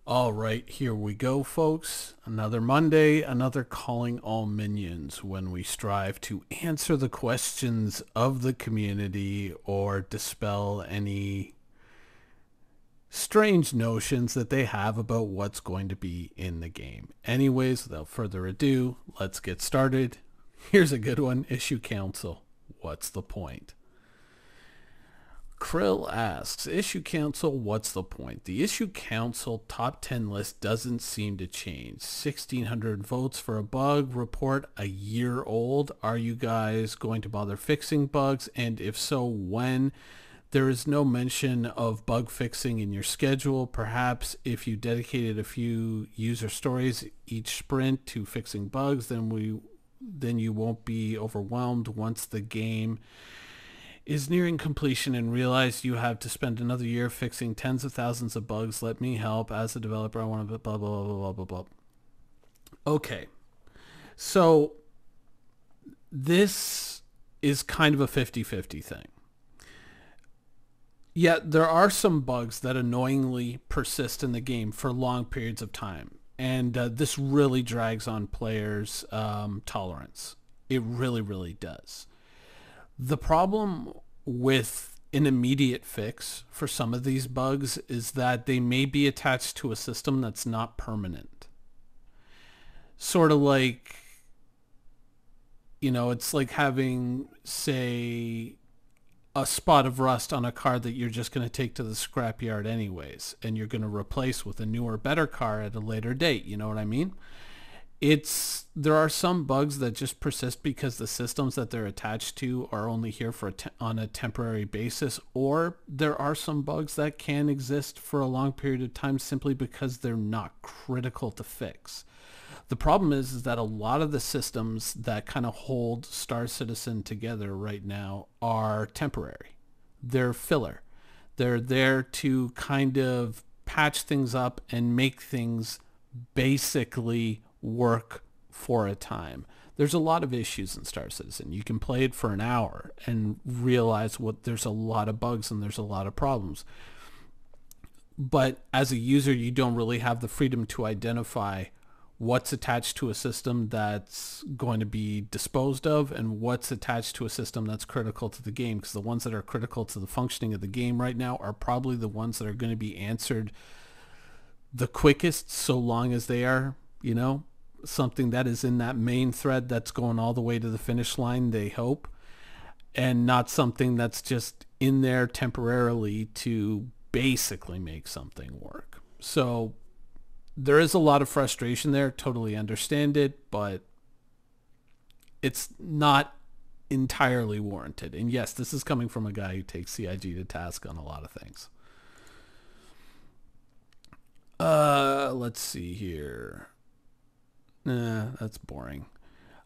All right, here we go, folks. Another Monday, another Calling All Minions when we strive to answer the questions of the community or dispel any strange notions that they have about what's going to be in the game. Anyways, without further ado, let's get started. Here's a good one. Issue Council. What's the point? Krill asks, Issue Council, what's the point? The Issue Council top 10 list doesn't seem to change. 1,600 votes for a bug report a year old. Are you guys going to bother fixing bugs? And if so, when? There is no mention of bug fixing in your schedule. Perhaps if you dedicated a few user stories each sprint to fixing bugs, then you won't be overwhelmed once the game is nearing completion and realize you have to spend another year fixing tens of thousands of bugs. Let me help. As a developer, I want to blah, blah, blah, blah, blah, blah. Okay. So this is kind of a 50-50 thing. Yet there are some bugs that annoyingly persist in the game for long periods of time. And this really drags on players' tolerance. It really, really does. The problem with an immediate fix for some of these bugs is that they may be attached to a system that's not permanent. Sort of like, it's like having, say, a spot of rust on a car that you're just going to take to the scrapyard anyways, and you're going to replace with a newer, better car at a later date. You know what I mean? There are some bugs that just persist because the systems that they're attached to are only here for on a temporary basis, or there are some bugs that can exist for a long period of time simply because they're not critical to fix. The problem is that a lot of the systems that kind of hold Star Citizen together right now are temporary. They're filler. They're there to kind of patch things up and make things basically work for a time. There's a lot of issues in Star Citizen. You can play it for an hour and realize there's a lot of bugs and there's a lot of problems. But as a user, you don't really have the freedom to identify what's attached to a system that's going to be disposed of and what's attached to a system that's critical to the game, because the ones that are critical to the functioning of the game right now are probably the ones that are going to be answered the quickest, so long as they are, something that is in that main thread that's going all the way to the finish line, they hope, and not something that's just in there temporarily to basically make something work. So there is a lot of frustration there. Totally understand it, but it's not entirely warranted. And yes, this is coming from a guy who takes CIG to task on a lot of things. Let's see here. Nah, that's boring.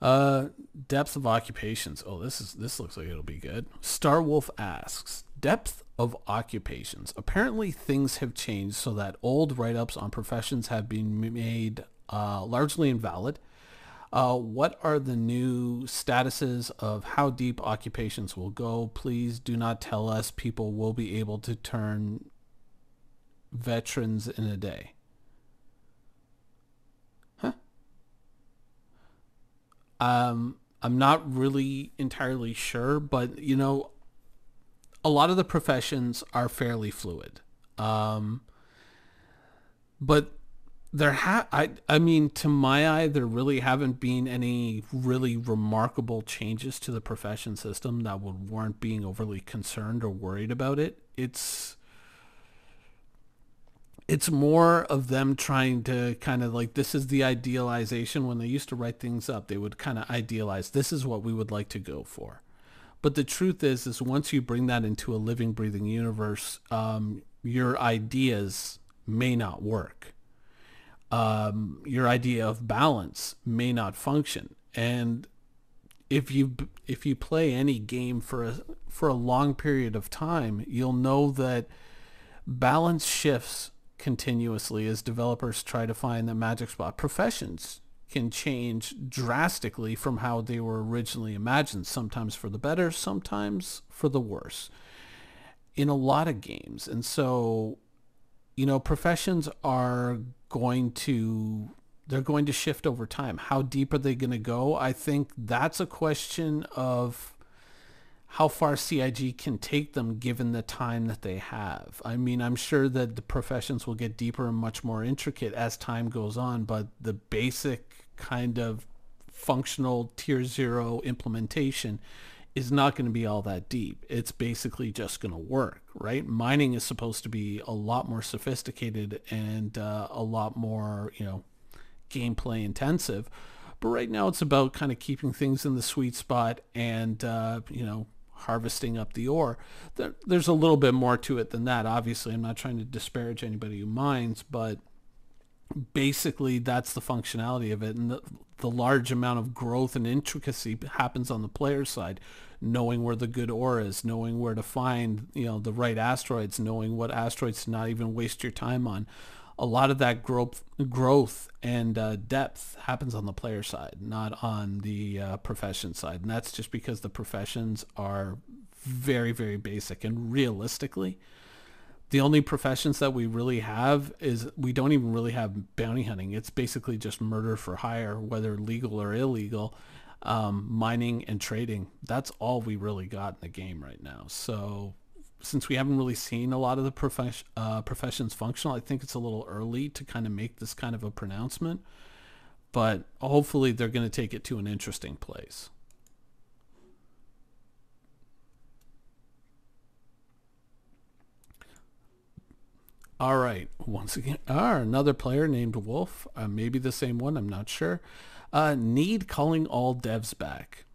Depth of occupations. Oh, this looks like it'll be good. Starwolf asks, depth of occupations. Apparently things have changed so that old write-ups on professions have been made largely invalid. What are the new statuses of how deep occupations will go? Please do not tell us people will be able to turn veterans in a day. I'm not really entirely sure, but a lot of the professions are fairly fluid. But I mean, to my eye, there really haven't been any really remarkable changes to the profession system that would warrant being overly concerned or worried about it. It's more of them trying to kind of like, this is the idealization. When they used to write things up, they would kind of idealize, this is what we would like to go for. But the truth is once you bring that into a living, breathing universe, your ideas may not work. Your idea of balance may not function. And if you play any game for a long period of time, you'll know that balance shifts continuously as developers try to find the magic spot. Professions can change drastically from how they were originally imagined, sometimes for the better, sometimes for the worse, in a lot of games. And so professions are going to they're going to shift over time. How deep are they going to go? I think that's a question of how far CIG can take them given the time that they have. I mean, I'm sure that the professions will get deeper and much more intricate as time goes on, but the basic kind of functional tier 0 implementation is not going to be all that deep. It's basically just going to work, right? Mining is supposed to be a lot more sophisticated and a lot more, gameplay intensive. But right now it's about kind of keeping things in the sweet spot and, harvesting up the ore. There's a little bit more to it than that. Obviously, I'm not trying to disparage anybody who mines, but basically that's the functionality of it. And the large amount of growth and intricacy happens on the player side, knowing where the good ore is, knowing where to find, the right asteroids, knowing what asteroids to not even waste your time on. A lot of that growth and depth happens on the player side, not on the profession side. And that's just because the professions are very, very basic. And realistically, the only professions that we really have is we don't even really have bounty hunting. It's basically just murder for hire, whether legal or illegal, mining and trading. That's all we really got in the game right now. So since we haven't really seen a lot of the professions functional, I think it's a little early to kind of make this kind of a pronouncement. But hopefully they're going to take it to an interesting place. All right. Once again, another player named Wolf. Maybe the same one. I'm not sure. Need calling all devs back.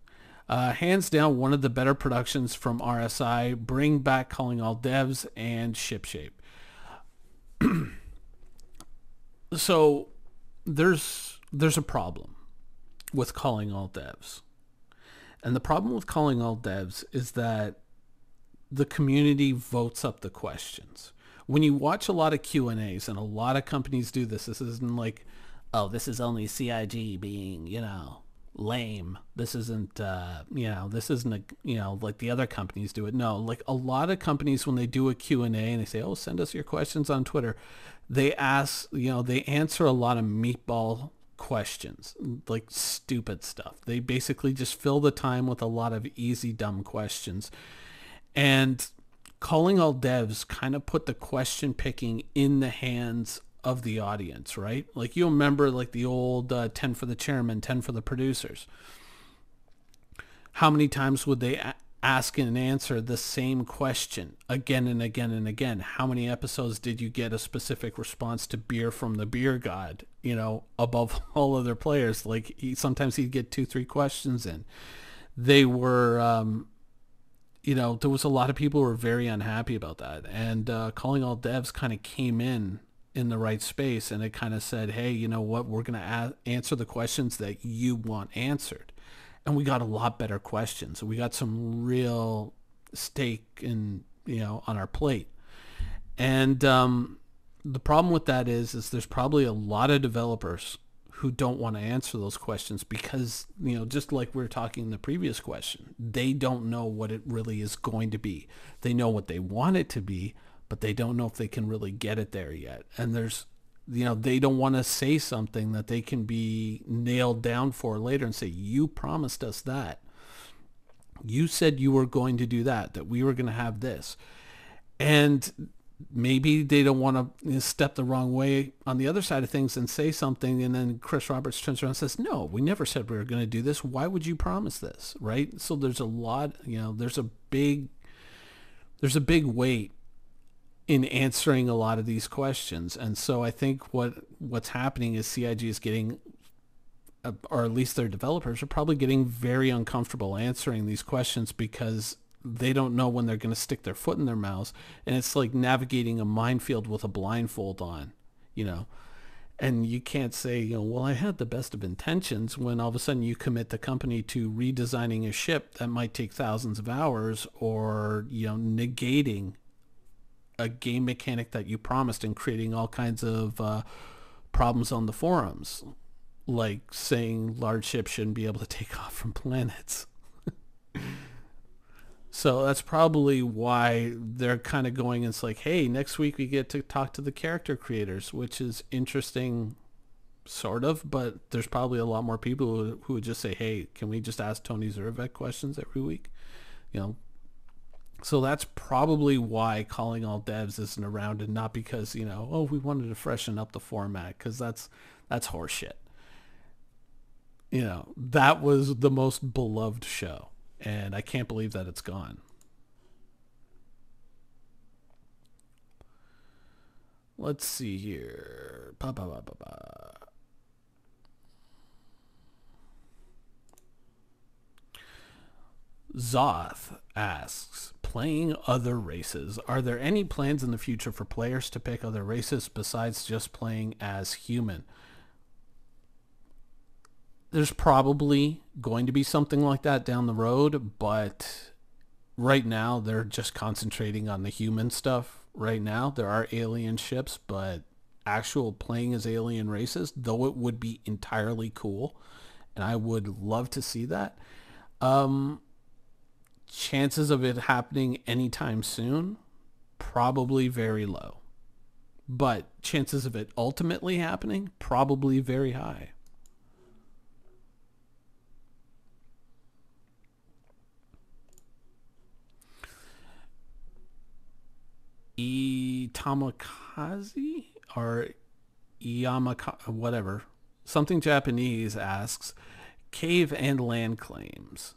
Hands down, one of the better productions from RSI. Bring back calling all devs and shipshape. So there's a problem with calling all devs. And the problem with calling all devs is that the community votes up the questions. When you watch a lot of Q&As, and a lot of companies do this, this isn't like, oh, this is only CIG being, lame. This isn't, this isn't, like the other companies do it. No, like a lot of companies, when they do a Q&A and they say, oh, send us your questions on Twitter, they ask, they answer a lot of meatball questions, like stupid stuff. They basically just fill the time with a lot of easy, dumb questions. And calling all devs kind of put the question picking in the hands of the audience, right? Like you remember like the old 10 for the chairman, 10 for the producers. How many times would they ask and answer the same question again and again and again? How many episodes did you get a specific response to beer from the beer god, above all other players? Like sometimes he'd get 2-3 questions in. They were, there was a lot of people who were very unhappy about that. And calling all devs kind of came in the right space, and it kind of said, hey, you know what, we're going to answer the questions that you want answered. And we got a lot better questions. We got some real steak on our plate. And the problem with that is there's probably a lot of developers who don't want to answer those questions because, just like we were talking in the previous question, they don't know what it really is going to be. They know what they want it to be, but they don't know if they can really get it there yet. And there's, they don't want to say something that they can be nailed down for later and say, you promised us that. You said you were going to do that we were going to have this. And maybe they don't want to step the wrong way on the other side of things and say something. And then Chris Roberts turns around and says, no, we never said we were going to do this. Why would you promise this? Right. So there's a lot, there's a big weight in answering a lot of these questions. And so I think what's happening is CIG is getting, or at least their developers are probably getting very uncomfortable answering these questions because they don't know when they're going to stick their foot in their mouths. And it's like navigating a minefield with a blindfold on, and you can't say, well, I had the best of intentions when all of a sudden you commit the company to redesigning a ship that might take thousands of hours, or, negating a game mechanic that you promised and creating all kinds of problems on the forums, like saying large ships shouldn't be able to take off from planets. So that's probably why they're kind of going. It's like, hey, next week we get to talk to the character creators, which is interesting, sort of. But there's probably a lot more people who would just say, hey, can we just ask Tony Zervek questions every week? You know. So that's probably why Calling All Devs isn't around, and not because, oh, we wanted to freshen up the format, because that's horseshit. That was the most beloved show, and I can't believe that it's gone. Let's see here. Ba, ba, ba, ba, ba. Zoth asks, playing other races. Are there any plans in the future for players to pick other races besides just playing as human? There's probably going to be something like that down the road, but right now they're just concentrating on the human stuff. Right now there are alien ships, but actual playing as alien races, though it would be entirely cool, and I would love to see that. Chances of it happening anytime soon, probably very low. But chances of it ultimately happening, probably very high. Itamakazi or Yamaka, whatever, something Japanese asks, cave and land claims.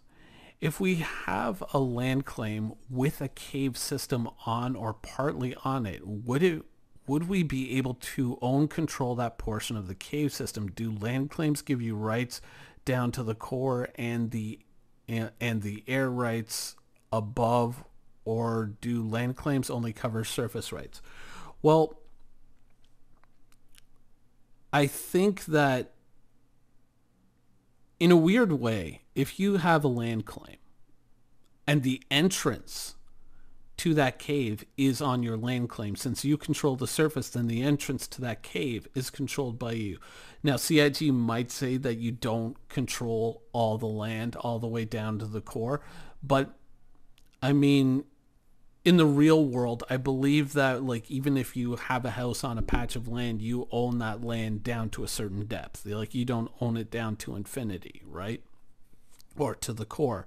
If we have a land claim with a cave system on or partly on it, would we be able to own control that portion of the cave system? Do land claims give you rights down to the core and the air rights above, or do land claims only cover surface rights? Well, I think that in a weird way, if you have a land claim and the entrance to that cave is on your land claim, since you control the surface, then the entrance to that cave is controlled by you. Now, CIG might say that you don't control all the land all the way down to the core, but I mean, in the real world, I believe that, like, even if you have a house on a patch of land, you own that land down to a certain depth. Like, you don't own it down to infinity, right? Or to the core.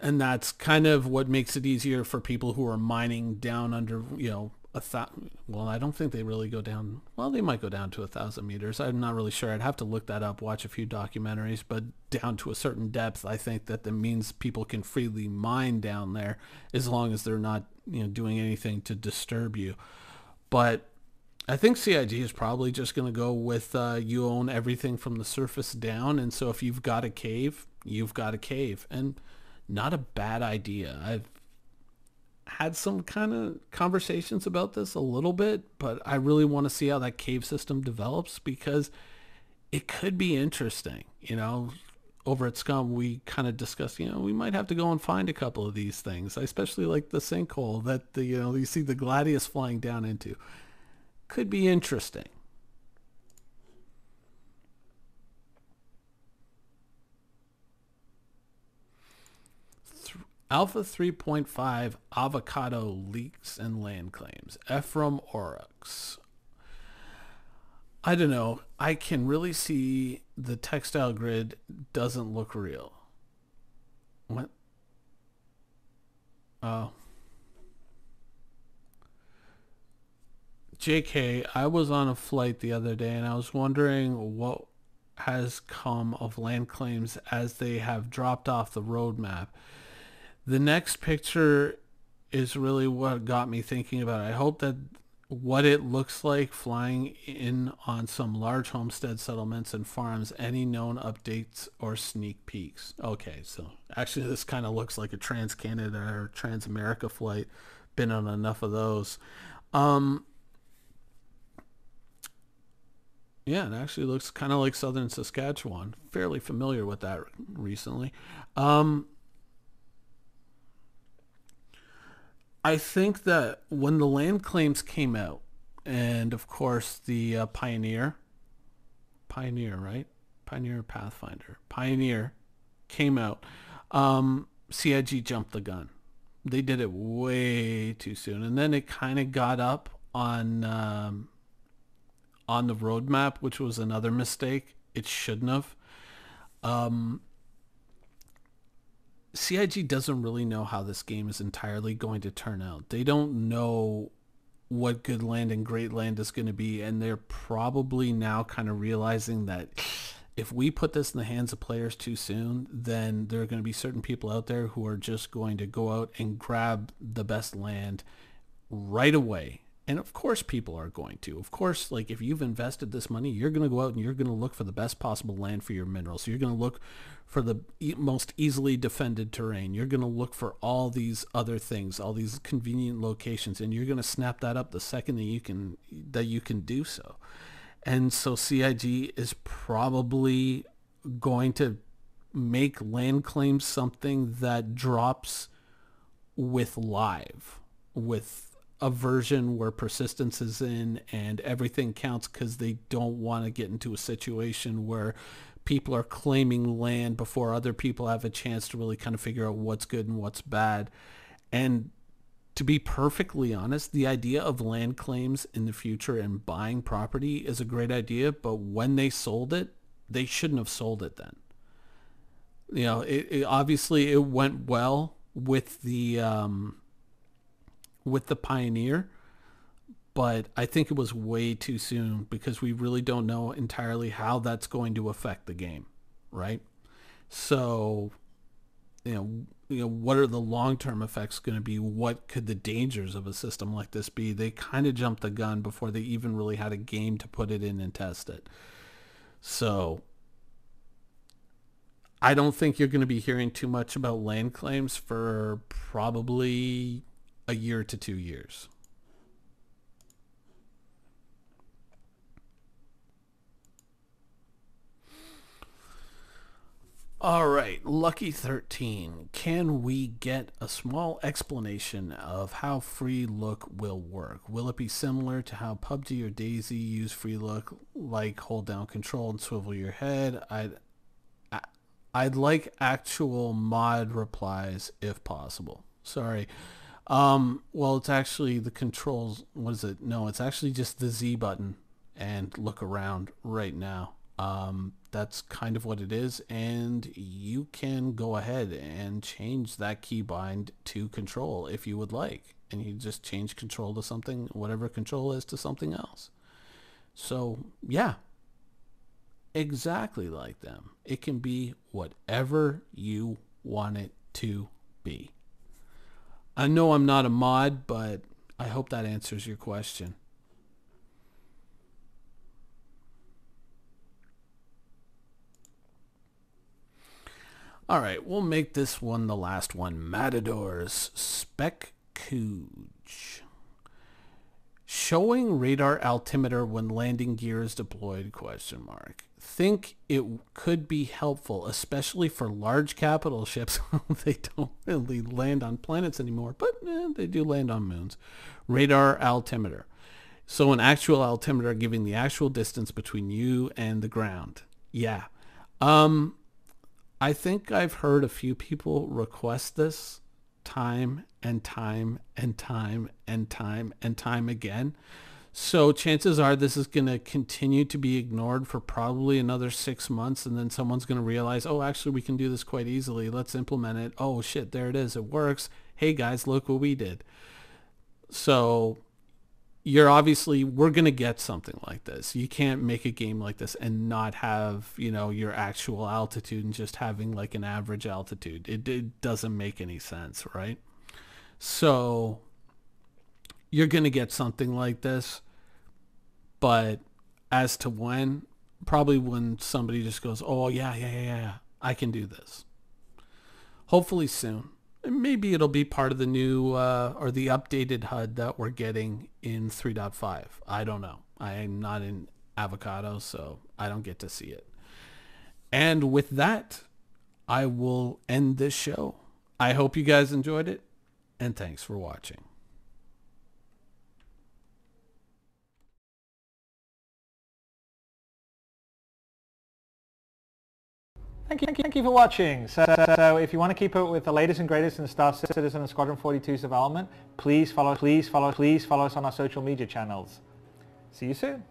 And that's kind of what makes it easier for people who are mining down under, well, I don't think they really go down. Well, they might go down to 1,000 meters. I'm not really sure. I'd have to look that up, watch a few documentaries, but down to a certain depth, I think that means people can freely mine down there as long as they're not, doing anything to disturb you. But I think CIG is probably just going to go with you own everything from the surface down. And so if you've got a cave, you've got a cave. And not a bad idea. I've had some kind of conversations about this a little bit, but I really want to see how that cave system develops, because it could be interesting. Over at Scum, we kind of discussed, we might have to go and find a couple of these things. I especially like the sinkhole that you see the Gladius flying down into. Could be interesting. Alpha 3.5 avocado leaks and land claims. Ephraim Oryx. I don't know. I can really see the textile grid doesn't look real. What? Oh. JK, I was on a flight the other day and I was wondering what has come of land claims as they have dropped off the roadmap. The next picture is really what got me thinking about it. I hope that what it looks like flying in on some large homestead settlements and farms, any known updates or sneak peeks. Okay, so actually this kind of looks like a Trans-Canada or Trans-America flight. Been on enough of those. Yeah, it actually looks kind of like southern Saskatchewan. Fairly familiar with that recently. I think that when the land claims came out, and of course the Pioneer, right? Pioneer Pathfinder. Pioneer came out. CIG jumped the gun. They did it way too soon, and then it kind of got up on the roadmap, which was another mistake. It shouldn't have. Um, CIG doesn't really know how this game is entirely going to turn out. They don't know what good land and great land is going to be, and they're probably now kind of realizing that if we put this in the hands of players too soon, then there are going to be certain people out there who are just going to go out and grab the best land right away. And of course people are going to. Of course, like if you've invested this money, you're going to go out and you're going to look for the best possible land for your minerals. So you're going to look for the most easily defended terrain. You're going to look for all these other things, all these convenient locations, and you're going to snap that up the second that you can do so. And so CIG is probably going to make land claims something that drops with live, with a version where persistence is in and everything counts, because they don't want to get into a situation where people are claiming land before other people have a chance to really kind of figure out what's good and what's bad. And to be perfectly honest, the idea of land claims in the future and buying property is a great idea, but when they sold it, they shouldn't have sold it then. You know, it obviously it went well with the Pioneer, but I think it was way too soon because we really don't know entirely how that's going to affect the game, right? So, what are the long-term effects going to be? What could the dangers of a system like this be? They kind of jumped the gun before they even really had a game to put it in and test it. So I don't think you're going to be hearing too much about land claims for probably a year to 2 years. All right, Lucky 13. Can we get a small explanation of how free look will work? Will it be similar to how PUBG or DayZ use free look, like hold down control and swivel your head? I'd like actual mod replies if possible. Sorry. Well, it's actually the controls. What is it? No, it's actually just the Z button and look around right now. That's kind of what it is, and you can go ahead and change that keybind to control if you would like, and you just change control to something, whatever control is, to something else. So yeah, exactly like them. It can be whatever you want it to be. I know I'm not a mod, but I hope that answers your question. All right, we'll make this one the last one. Matadors Spec Cooge. Showing radar altimeter when landing gear is deployed, question mark. Think it could be helpful, especially for large capital ships. They don't really land on planets anymore, but they do land on moons. Radar altimeter. So an actual altimeter giving the actual distance between you and the ground. Yeah. I think I've heard a few people request this time and time and time and time and time again. So chances are this is going to continue to be ignored for probably another 6 months, and then someone's going to realize, oh, actually we can do this quite easily. Let's implement it. Oh shit, there it is. It works. Hey guys, look what we did. So we're going to get something like this. You can't make a game like this and not have, your actual altitude and just having like an average altitude. It doesn't make any sense, right? So you're going to get something like this, but as to when, probably when somebody just goes, oh yeah, I can do this. Hopefully soon. Maybe it'll be part of the new or the updated HUD that we're getting in 3.5. I don't know. I'm not in Avocado, so I don't get to see it. And with that, I will end this show. I hope you guys enjoyed it, and thanks for watching. Thank you for watching. So if you want to keep up with the latest and greatest in Star Citizen and Squadron 42's development, please follow us on our social media channels. See you soon.